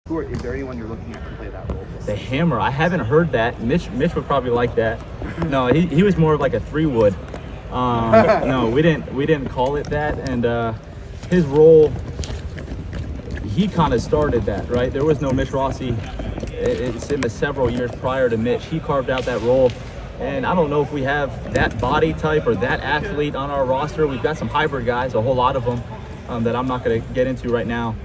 Is there anyone you're looking at to play that role? The hammer. I haven't heard that. Mitch would probably like that. No, he was more of like a 3-wood. No, we didn't call it that. And his role, he kind of started that, right? There was no Mitch Rossi. It's in the several years prior to Mitch. He carved out that role. And I don't know if we have that body type or that athlete on our roster. We've got some hybrid guys, a whole lot of them, that I'm not going to get into right now.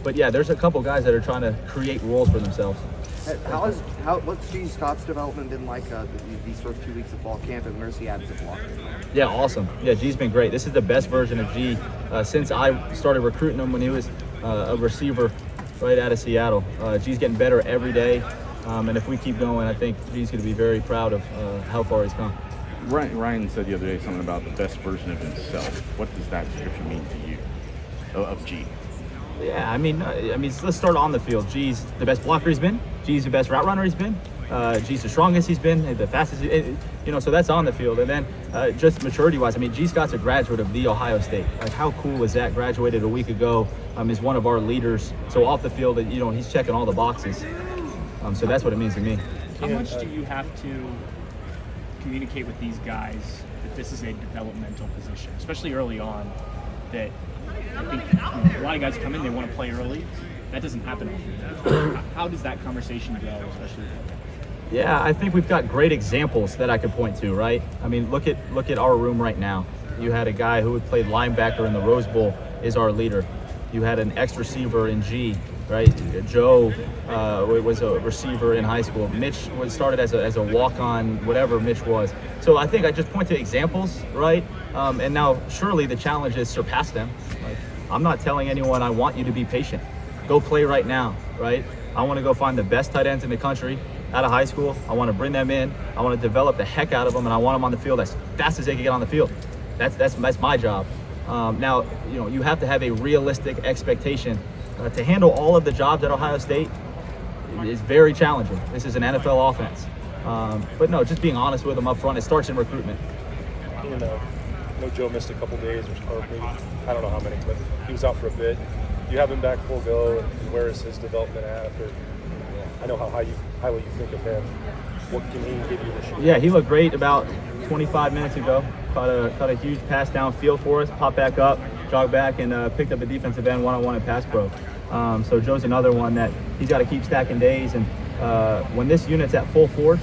But yeah, there's a couple guys that are trying to create roles for themselves. What's G Scott's development been like these first 2 weeks of fall camp, and where's he at as a blocker? Yeah, awesome. Yeah, G's been great. This is the best version of G since I started recruiting him when he was a receiver right out of Seattle. G's getting better every day, and if we keep going, I think G's going to be very proud of how far he's come. Ryan said the other day something about the best version of himself. What does that description mean to you of G? Yeah, I mean, let's start on the field. G's the best blocker he's been. G's the best route runner he's been. G's the strongest he's been, the fastest, so that's on the field. And then just maturity-wise, I mean, G Scott's a graduate of The Ohio State. Like, how cool is that? Graduated a week ago, is one of our leaders. So off the field, he's checking all the boxes. So that's what it means to me. How much do you have to communicate with these guys that this is a developmental position, especially early on, that I think a lot of guys come in, they want to play early. That doesn't happen often. How does that conversation go, especially with them? Yeah, I think we've got great examples that I could point to, right? I mean, look at our room right now. You had a guy who had played linebacker in the Rose Bowl is our leader. You had an ex-receiver in G, right? Joe was a receiver in high school. Mitch started as a walk-on, whatever Mitch was. So I think I just point to examples, right? And now surely the challenge is surpass them. Like, I'm not telling anyone I want you to be patient. Go play right now, right? I want to go find the best tight ends in the country out of high school. I want to bring them in. I want to develop the heck out of them, and I want them on the field as fast as they can get on the field. That's my job. Now, you have to have a realistic expectation to handle all of the jobs at Ohio State. Is very challenging. This is an NFL offense. But no, just being honest with them up front. It starts in recruitment. I know Joe missed a couple days, or maybe, I don't know how many, but he was out for a bit. You have him back full go, and where is his development at? I know how highly you think of him. What can he give you this year? Yeah, he looked great about 25 minutes ago. Caught a huge pass downfield for us, popped back up, jogged back, and picked up a defensive end one-on-one in pass pro. So Joe's another one that he's got to keep stacking days. And when this unit's at full force,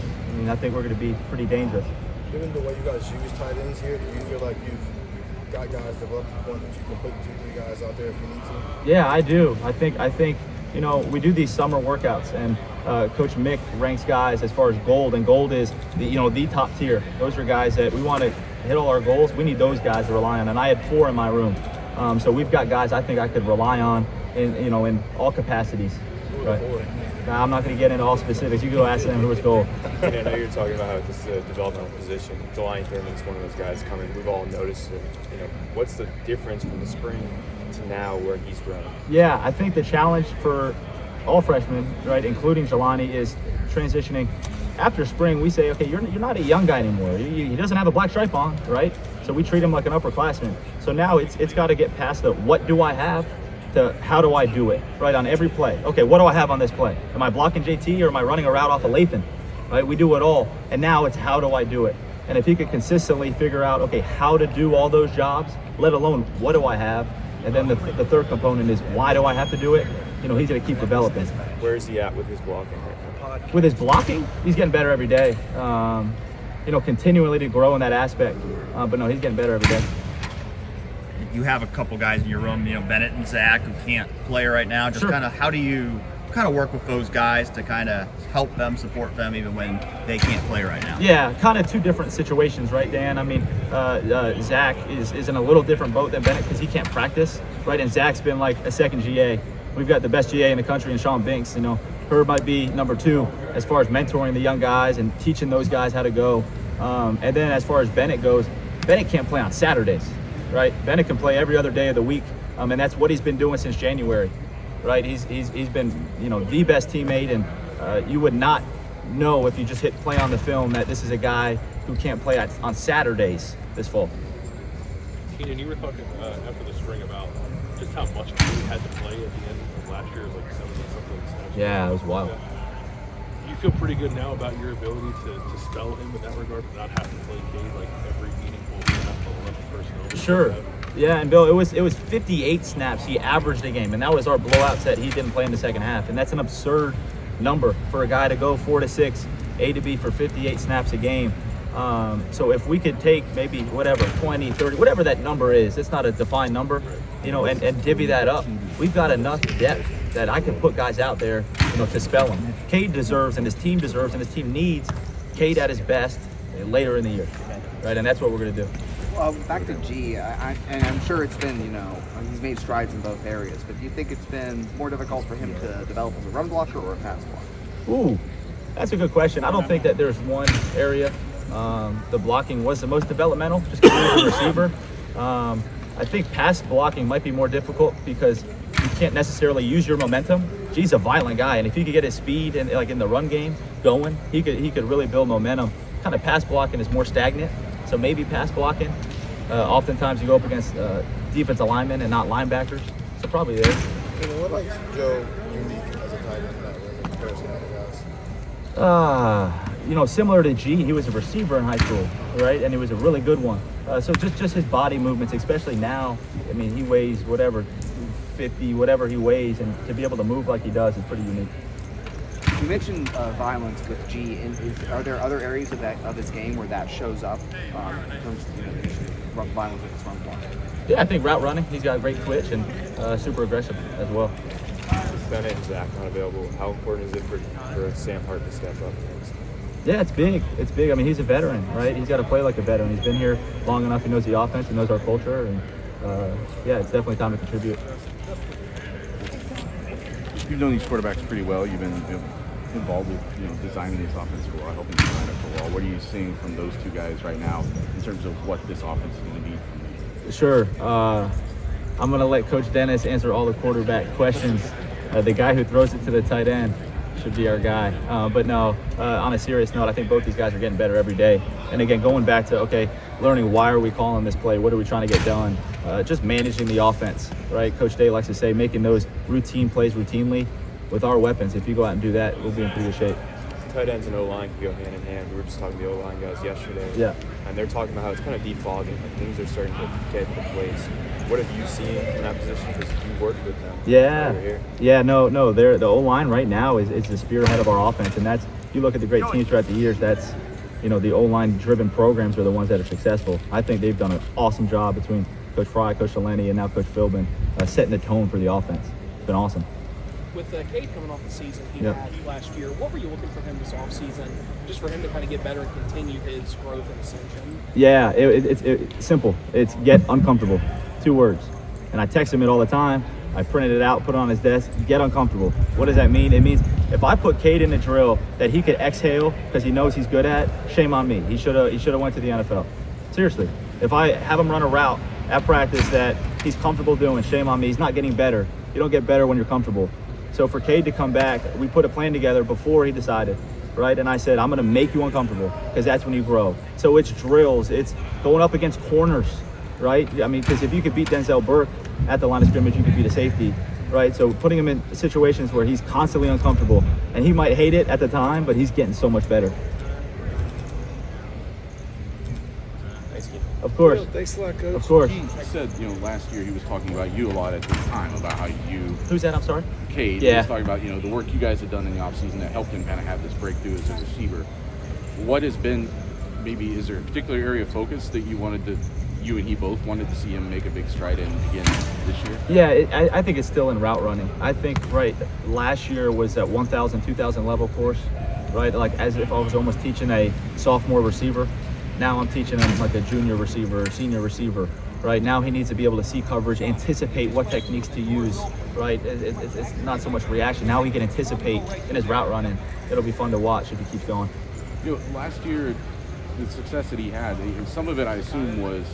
I think we're going to be pretty dangerous. Given the way you guys use tight ends here, do you feel like you've got guys developed to the point that you can put 2-3 guys out there if you need to? Yeah, I do. I think we do these summer workouts, and Coach Mick ranks guys as far as gold, and gold is the top tier. Those are guys that we want to hit all our goals. We need those guys to rely on, and I had 4 in my room. So we've got guys I think I could rely on in all capacities. Right. Now, I'm not going to get into all specifics. You go ask them who was gold. I know you're talking about how this is a developmental position. Jelani Thurman's one of those guys coming. We've all noticed it. What's the difference from the spring to now where he's grown? Yeah, I think the challenge for all freshmen, right, including Jelani, is transitioning. After spring, we say, okay, you're not a young guy anymore. He doesn't have a black stripe on, right? So we treat him like an upperclassman. So now it's got to get past the what do I have to how do I do it, right, on every play. Okay, what do I have on this play? Am I blocking JT or am I running a route off of Lathan? Right, we do it all. And now it's how do I do it? And if he could consistently figure out, okay, how to do all those jobs, let alone what do I have, and then the third component is why do I have to do it, he's going to keep developing. Where is he at with his blocking right now? With his blocking, he's getting better every day. Continually to grow in that aspect. But no, he's getting better every day. You have a couple guys in your room, Bennett and Zach, who can't play right now. Just Sure. kind of, how do you kind of work with those guys to kind of help them, support them, even when they can't play right now? Yeah, kind of two different situations, right, Dan? I mean, Zach is in a little different boat than Bennett because he can't practice, right? And Zach's been like a second GA. We've got the best GA in the country in Sean Binks. Herb might be number 2 as far as mentoring the young guys and teaching those guys how to go. And then as far as Bennett goes, Bennett can't play on Saturdays, right? Bennett can play every other day of the week, and that's what he's been doing since January, right? He's been the best teammate, and you would not know if you just hit play on the film that this is a guy who can't play on Saturdays this fall. Keenan, you were talking after the spring about just how much he had to play at the end of last year, like 70-something snaps. Yeah, it was wild. You feel pretty good now about your ability to spell him in that regard, but not have to play Cade like every meaningful snap on 11 personnel. Sure. Yeah, and Bill, it was 58 snaps he averaged a game, and that was our blowout set. He didn't play in the second half, and that's an absurd number for a guy to go 4 to 6, A to B for 58 snaps a game. So if we could take maybe whatever 20, 30, whatever that number is, it's not a defined number, and divvy that up. We've got enough depth that I can put guys out there, to spell him. Cade deserves, and his team deserves, and his team needs Cade at his best later in the year, right? And that's what we're going to do. Well, back to G, and I'm sure it's been, he's made strides in both areas, but do you think it's been more difficult for him to develop as a run blocker or a pass blocker? Ooh, that's a good question. I don't think that there's one area. The blocking was the most developmental, just because he was a receiver. I think pass blocking might be more difficult because you can't necessarily use your momentum. G's a violent guy, and if he could get his speed and like in the run game going, he could really build momentum. Kind of pass blocking is more stagnant, so maybe pass blocking. Oftentimes you go up against defensive linemen and not linebackers, so probably there. What makes Joe unique as a tight end in that room in comparison to other guys? Similar to G, he was a receiver in high school, right? And he was a really good one. So just his body movements, especially now, he weighs 50, whatever he weighs, and to be able to move like he does is pretty unique. You mentioned violence with G. Are there other areas of his game where that shows up in terms of violence with his run block? Yeah, I think route running, he's got a great twitch and super aggressive as well. With Bennett and Zach not available, how important is it for Sam Hart to step up next? Yeah, it's big. It's big. He's a veteran, right? He's got to play like a veteran. He's been here long enough. He knows the offense. He knows our culture. And, it's definitely time to contribute. You've known these quarterbacks pretty well. You've been involved with designing this offense for a while, helping design it for a while. What are you seeing from those two guys right now in terms of what this offense is going to be from you? Sure. I'm going to let Coach Dennis answer all the quarterback questions. The guy who throws it to the tight end should be our guy. But no, on a serious note, I think both these guys are getting better every day. And again, going back to, learning why are we calling this play? What are we trying to get done? Just managing the offense, right? Coach Day likes to say making those routine plays routinely with our weapons. If you go out and do that, we'll be in pretty good shape. Tight ends and O-line can go hand in hand. We were just talking to the O-line guys yesterday. Yeah. And they're talking about how it's kind of defogging. Like things are starting to get into place. What have you seen in that position? Because you worked with them. Yeah. Over here. Yeah, no. The O-line right now is the spearhead of our offense. And that's, you look at the great teams throughout the years, that's, the O-line driven programs are the ones that are successful. I think they've done an awesome job between Coach Fry, Coach Delaney, and now Coach Philbin, setting the tone for the offense. It's been awesome. With Cade coming off the season he Yep. had last year, what were you looking for him this offseason, just for him to kind of get better and continue his growth and ascension? Yeah, it's simple. It's get uncomfortable. 2 words. And I text him it all the time. I printed it out, put it on his desk. Get uncomfortable. What does that mean? It means if I put Cade in a drill that he could exhale because he knows he's good at, shame on me. He should have went to the NFL. Seriously. If I have him run a route at practice that he's comfortable doing, shame on me. He's not getting better. You don't get better when you're comfortable. So for Cade to come back, we put a plan together before he decided, right? And I said, I'm going to make you uncomfortable because that's when you grow. So it's drills. It's going up against corners, right? Because if you could beat Denzel Burke at the line of scrimmage, you could beat a safety, right? So putting him in situations where he's constantly uncomfortable, and he might hate it at the time, but he's getting so much better. Of course. Thanks a lot, Coach. Of course. He said, last year he was talking about you a lot at this time, about how you... Who's that? I'm sorry? Cade. Yeah. He was talking about, the work you guys have done in the offseason that helped him kind of have this breakthrough as a receiver. What has been, maybe, is there a particular area of focus that you and he both wanted to see him make a big stride in again this year? Yeah, I think it's still in route running. I think, right, last year was that 1,000, 2,000 level course, right? Like as if I was almost teaching a sophomore receiver. Now I'm teaching him like a junior receiver, senior receiver, right? Now he needs to be able to see coverage, anticipate what techniques to use, right? It's not so much reaction. Now he can anticipate in his route running. It'll be fun to watch if he keeps going. Last year, the success that he had, some of it I assume was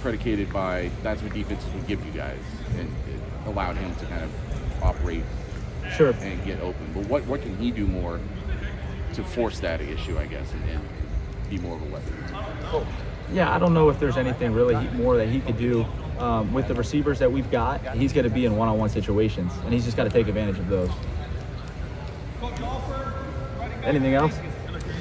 predicated by that's what defenses would give you guys, and it allowed him to kind of operate sure and get open. But what can he do more to force that issue, I guess, and be more of a weapon? Yeah, I don't know if there's anything really more that he could do with the receivers that we've got, he's going to be in one-on-one situations, and he's just got to take advantage of those. Anything else?